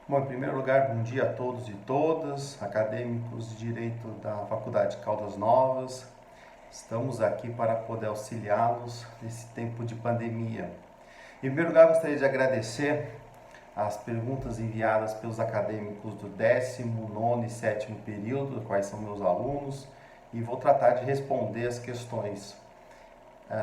Bom, em primeiro lugar, bom dia a todos e todas, acadêmicos de Direito da Faculdade de Caldas Novas. Estamos aqui para poder auxiliá-los nesse tempo de pandemia. Em primeiro lugar, gostaria de agradecer as perguntas enviadas pelos acadêmicos do 10º, 9º e 7º período, quais são meus alunos, e vou tratar de responder as questões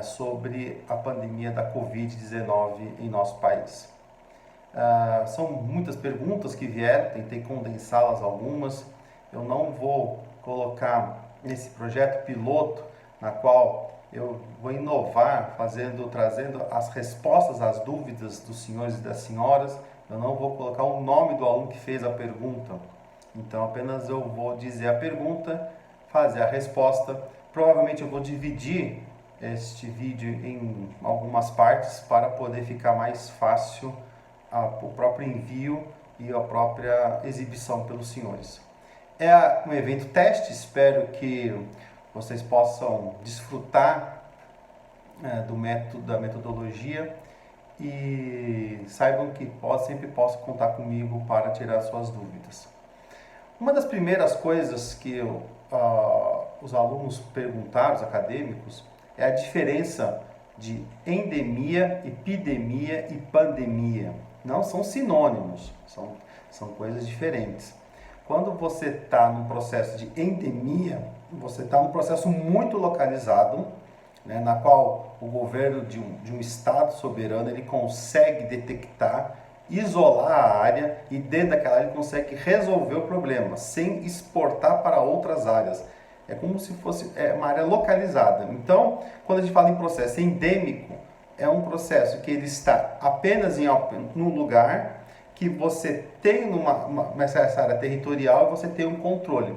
sobre a pandemia da Covid-19 em nosso país. São muitas perguntas que vieram, tentei condensá-las algumas. Eu não vou colocar nesse projeto piloto, na qual eu vou inovar, trazendo as respostas às dúvidas dos senhores e das senhoras. Eu não vou colocar o nome do aluno que fez a pergunta. Então, apenas eu vou dizer a pergunta, fazer a resposta. Provavelmente eu vou dividir este vídeo em algumas partes para poder ficar mais fácil o próprio envio e a própria exibição pelos senhores. É um evento teste, espero que vocês possam desfrutar do método, da metodologia e saibam que sempre possam contar comigo para tirar suas dúvidas. Uma das primeiras coisas que os alunos perguntaram, os acadêmicos, é a diferença de endemia, epidemia e pandemia. Não são sinônimos, são coisas diferentes. Quando você está num processo de endemia, você está num processo muito localizado, né, na qual o governo de um estado soberano ele consegue detectar, isolar a área e dentro daquela área ele consegue resolver o problema, sem exportar para outras áreas. É como se fosse uma área localizada. Então, quando a gente fala em processo endêmico, é um processo que ele está apenas num lugar que você tem nessa área territorial e você tem um controle.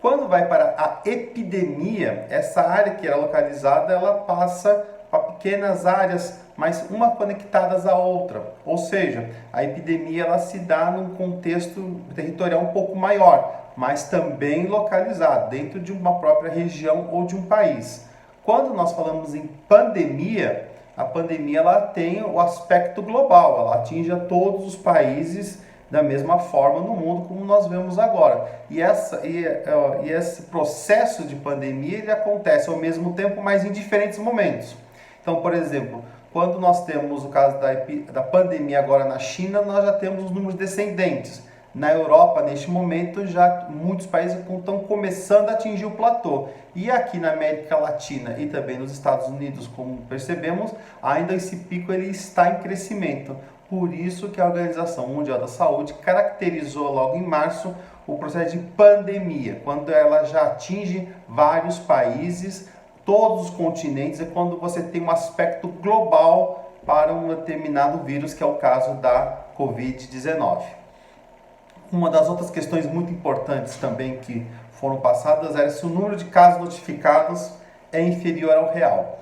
Quando vai para a epidemia, essa área que era localizada, ela passa para pequenas áreas, mas uma conectadas à outra. Ou seja, a epidemia ela se dá num contexto territorial um pouco maior, mas também localizado dentro de uma própria região ou de um país. Quando nós falamos em pandemia, a pandemia ela tem o aspecto global, ela atinge a todos os países da mesma forma no mundo como nós vemos agora. E esse processo de pandemia ele acontece ao mesmo tempo, mas em diferentes momentos. Então, por exemplo, quando nós temos o caso da pandemia agora na China, nós já temos os números descendentes. Na Europa, neste momento, já muitos países estão começando a atingir o platô. E aqui na América Latina e também nos Estados Unidos, como percebemos, ainda esse pico ele está em crescimento. Por isso que a Organização Mundial da Saúde caracterizou logo em março o processo de pandemia, quando ela já atinge vários países, todos os continentes, é quando você tem um aspecto global para um determinado vírus, que é o caso da Covid-19. Uma das outras questões muito importantes também que foram passadas era se o número de casos notificados é inferior ao real.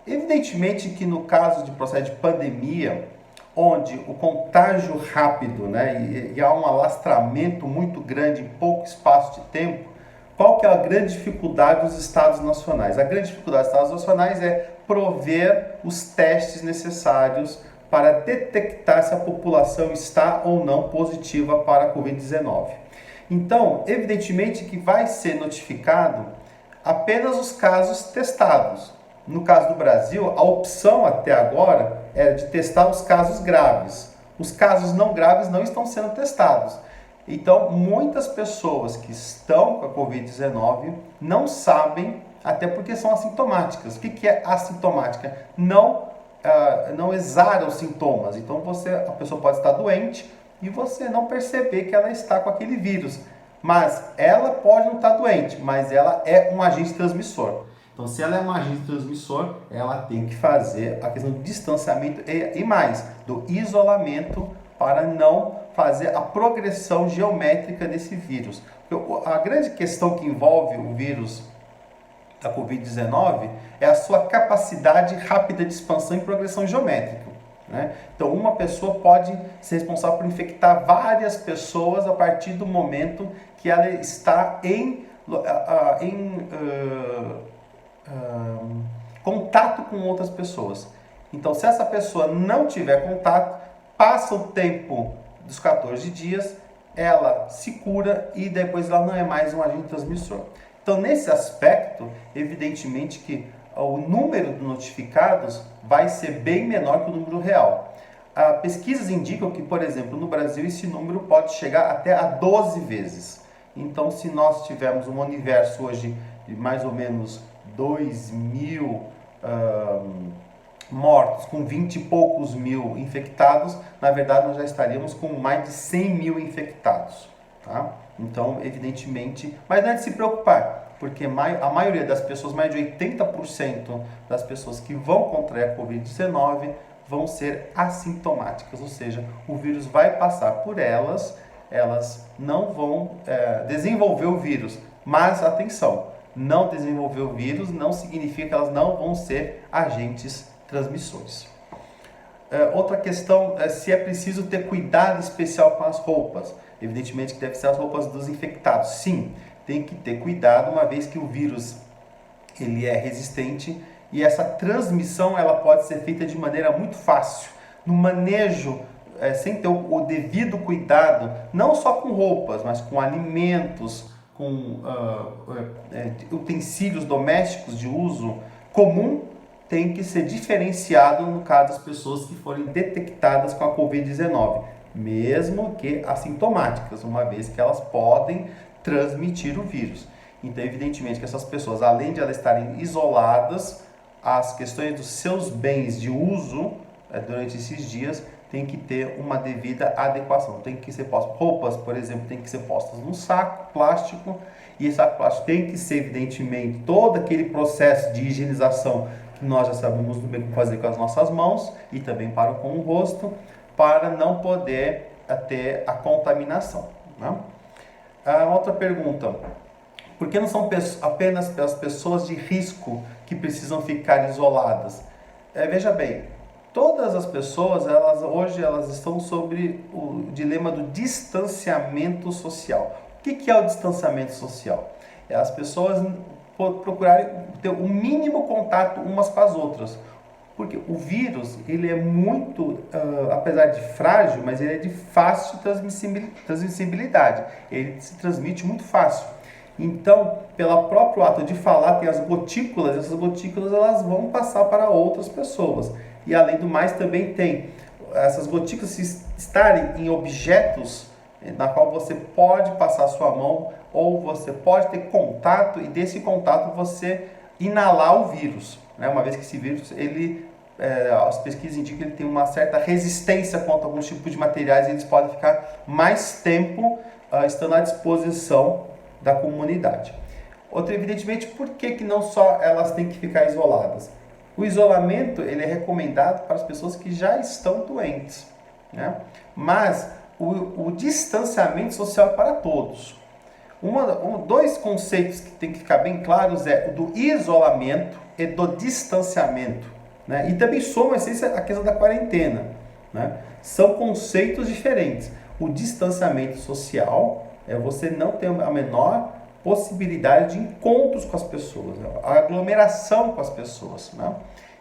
Evidentemente que no caso de processo de pandemia, onde o contágio rápido, né, e há um alastramento muito grande em pouco espaço de tempo, qual que é a grande dificuldade dos estados nacionais? A grande dificuldade dos estados nacionais é prover os testes necessários para detectar se a população está ou não positiva para a Covid-19. Então, evidentemente que vai ser notificado apenas os casos testados. No caso do Brasil, a opção até agora era de testar os casos graves. Os casos não graves não estão sendo testados. Então, muitas pessoas que estão com a Covid-19 não sabem, até porque são assintomáticas. O que é assintomática? Não exara os sintomas. Então a pessoa pode estar doente e você não perceber que ela está com aquele vírus. Mas ela pode não estar doente, mas ela é um agente transmissor. Então, se ela é um agente transmissor, ela tem que fazer a questão do distanciamento e mais, do isolamento para não fazer a progressão geométrica desse vírus. A grande questão que envolve o vírus da Covid-19 é a sua capacidade rápida de expansão e progressão geométrica. Né? Então, uma pessoa pode ser responsável por infectar várias pessoas a partir do momento que ela está em contato com outras pessoas. Então, se essa pessoa não tiver contato, passa o tempo dos 14 dias, ela se cura e depois ela não é mais um agente transmissor. Então, nesse aspecto, evidentemente que o número de notificados vai ser bem menor que o número real. Pesquisas indicam que, por exemplo, no Brasil esse número pode chegar até a 12 vezes. Então, se nós tivermos um universo hoje de mais ou menos 2.000 mortos, com 20 e poucos mil infectados, na verdade nós já estaríamos com mais de 100 mil infectados. Tá? Então, evidentemente, mas não é de se preocupar, porque a maioria das pessoas, mais de 80% das pessoas que vão contrair a Covid-19 vão ser assintomáticas, ou seja, o vírus vai passar por elas não vão desenvolver o vírus, mas atenção, não desenvolver o vírus não significa que elas não vão ser agentes transmissores. Outra questão é se é preciso ter cuidado especial com as roupas. Evidentemente que deve ser as roupas dos infectados. Sim, tem que ter cuidado, uma vez que o vírus ele é resistente e essa transmissão ela pode ser feita de maneira muito fácil. No manejo, sem ter o devido cuidado, não só com roupas, mas com alimentos, com utensílios domésticos de uso comum, tem que ser diferenciado no caso das pessoas que forem detectadas com a Covid-19, mesmo que assintomáticas, uma vez que elas podem transmitir o vírus. Então, evidentemente que essas pessoas, além de elas estarem isoladas, as questões dos seus bens de uso durante esses dias tem que ter uma devida adequação. Tem que ser postas roupas, por exemplo, tem que ser postas num saco plástico, e esse saco plástico tem que ser, evidentemente, todo aquele processo de higienização que nós já sabemos muito bem como fazer com as nossas mãos e também para com o rosto, para não poder ter a contaminação. Né? Outra pergunta: por que não são apenas as pessoas de risco que precisam ficar isoladas? Veja bem, todas as pessoas, hoje elas estão sobre o dilema do distanciamento social. O que é o distanciamento social? É as pessoas procurarem ter o mínimo contato umas com as outras. Porque o vírus, ele é muito, apesar de frágil, mas ele é de fácil transmissibilidade. Ele se transmite muito fácil. Então, pelo próprio ato de falar, tem as gotículas, essas gotículas elas vão passar para outras pessoas. E além do mais, também tem essas gotículas se estarem em objetos na qual você pode passar a sua mão ou você pode ter contato e desse contato você inalar o vírus. Né? Uma vez que esse vírus, as pesquisas indicam que ele tem uma certa resistência contra alguns tipos de materiais e eles podem ficar mais tempo estando à disposição da comunidade. Outra, evidentemente, por que não só elas têm que ficar isoladas? O isolamento ele é recomendado para as pessoas que já estão doentes, né? Mas o distanciamento social é para todos. Dois conceitos que tem que ficar bem claros é o do isolamento e do distanciamento, né? E também soma a questão da quarentena, né? São conceitos diferentes. O distanciamento social é você não ter a menor possibilidade de encontros com as pessoas, a aglomeração com as pessoas, né?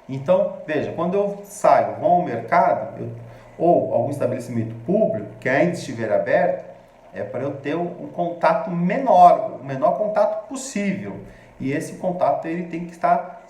Então, veja, quando eu saio, vou ao mercado, ou algum estabelecimento público que ainda estiver aberto, é para eu ter um contato menor, o menor contato possível. E esse contato ele tem que estar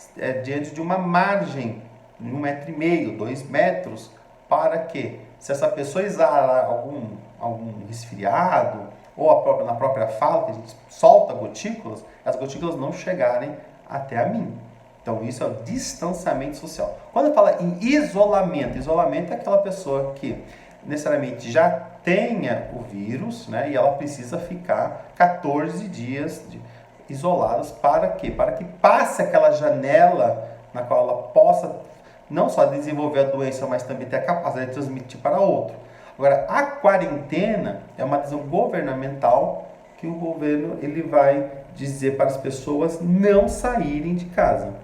diante de uma margem, 1,5 m, 2 metros, para que, se essa pessoa exalar algum resfriado, ou na própria fala, que a gente solta gotículas, as gotículas não chegarem até a mim. Então, isso é o distanciamento social. Quando fala em isolamento é aquela pessoa que necessariamente já tenha o vírus, né, e ela precisa ficar 14 dias isoladas para quê? Para que passe aquela janela na qual ela possa não só desenvolver a doença, mas também ter a capacidade de transmitir para outro. Agora, a quarentena é uma decisão governamental que o governo ele vai dizer para as pessoas não saírem de casa.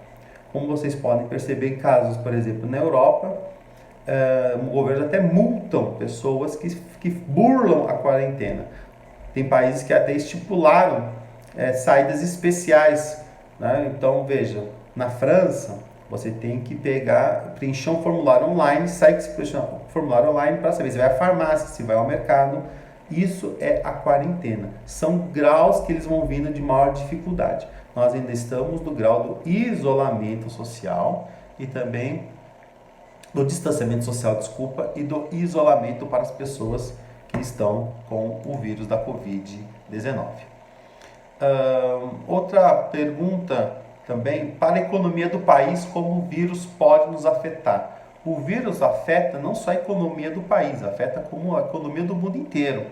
Como vocês podem perceber em casos, por exemplo, na Europa, o governo até multam pessoas que burlam a quarentena. Tem países que até estipularam saídas especiais, né? Então, veja, na França, você tem que preencher um formulário online, sai que se formulário online para saber se vai à farmácia, se vai ao mercado. Isso é a quarentena. São graus que eles vão vindo de maior dificuldade. Nós ainda estamos no grau do isolamento social e também do distanciamento social, e do isolamento para as pessoas que estão com o vírus da Covid-19. Outra pergunta também, para a economia do país, como o vírus pode nos afetar? O vírus afeta não só a economia do país, afeta como a economia do mundo inteiro.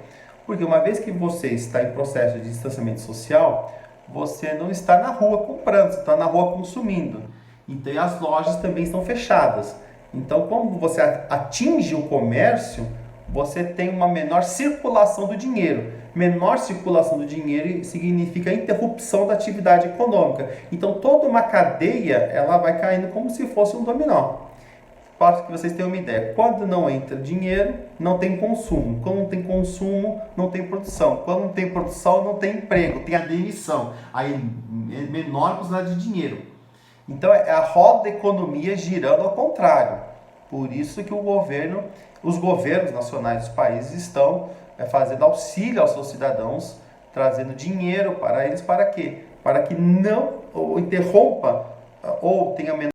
Porque uma vez que você está em processo de distanciamento social, você não está na rua comprando, você está na rua consumindo. Então as lojas também estão fechadas. Então, como você atinge o comércio, você tem uma menor circulação do dinheiro. Menor circulação do dinheiro significa interrupção da atividade econômica. Então, toda uma cadeia ela vai caindo como se fosse um dominó. Para que vocês tenham uma ideia, quando não entra dinheiro, não tem consumo. Quando não tem consumo, não tem produção. Quando não tem produção, não tem emprego, tem a demissão. Aí é menor quantidade de dinheiro. Então é a roda da economia girando ao contrário. Por isso que os governos nacionais dos países estão fazendo auxílio aos seus cidadãos, trazendo dinheiro para eles, para quê? Para que não interrompa ou tenha menor